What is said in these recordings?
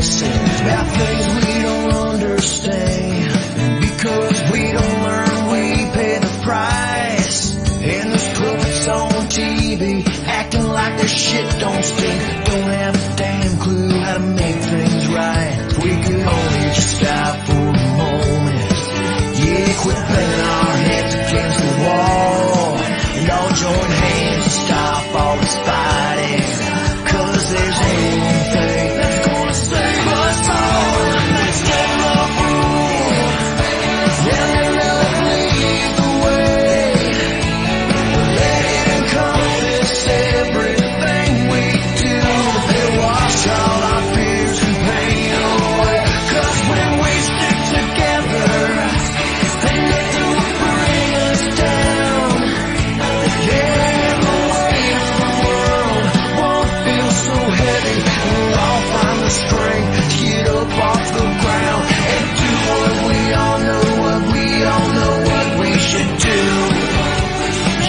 listen about things we don't understand. Because we don't learn, we pay the price. And those puppets on TV acting like their shit don't stink, don't have a damn clue how to make things right. If we could only just stop for a moment, yeah, quit banging our heads against the wall, and all join hands and stop all this fighting. Cause there's only one thing that's gonna save us all. Let's let love rule. Yeah, let love lead the way. Let it encompass everything we do. Let wash all our fears and pain away. Cause when we stick together, then nothing will bring us down. Yeah, the weight of the world won't feel so heavy. We'll all find the strength to get up off the ground and do what we all know, what we should do.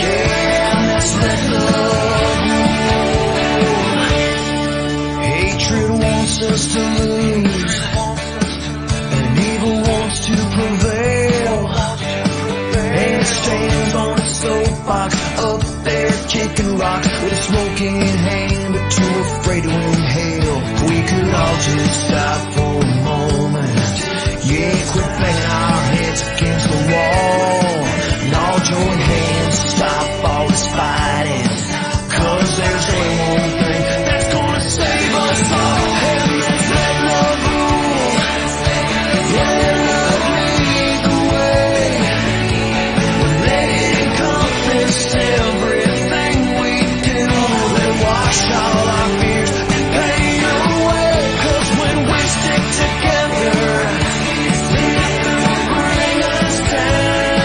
Yeah, let's let love rule. Hatred wants us to lose, and evil wants to prevail. And it stands on its soapbox up there kicking rocks with a smoking hand, but too afraid to inhale. We could all just stop for a moment, yeah, quit banging our heads against the wall, and all join hands to stop all this fighting. Cause there's only one thing that's gonna save us all. Hey, let's let love rule. Yeah, let love lead the way. Let it encompass everything we do. Let wash all our fears and pain away. Cause when we stick together, then nothing will bring us down.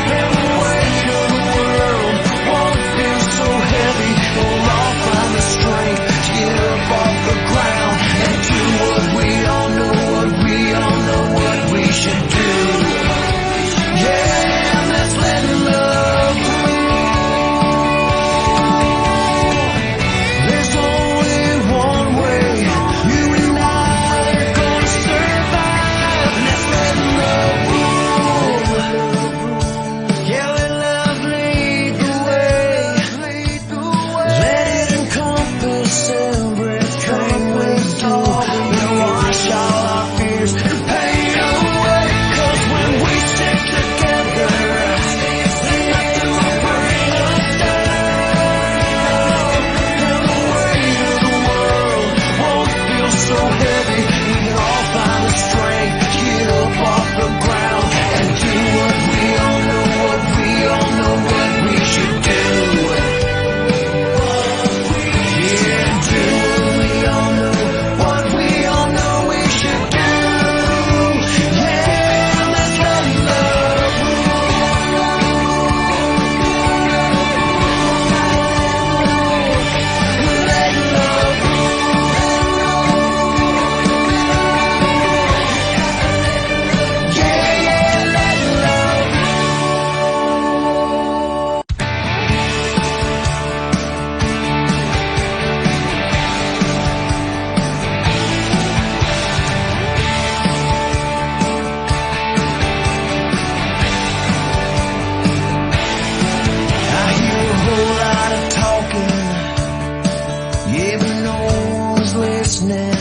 And the weight of the world won't feel so heavy. We'll all find the strength to get up off the ground and do what we all know, what we should do. Yeah, let's let love rule. There's only one way, you and I are gonna survive. Let's let love rule. Yeah, let love lead the way. Let it encompass everything we do. We'll wash all our fears and pain away. Cause when we stick together, then nothing will bring us down. And the weight of the world won't feel so heavy. We can all find the strength to get up off the ground and do what we all know, what we should do. Yeah, do what we all know, we should do. Yeah, let's let love rule. Let love rule. Yeah, let love I hear a whole lot of talking, yeah, but no one's listening.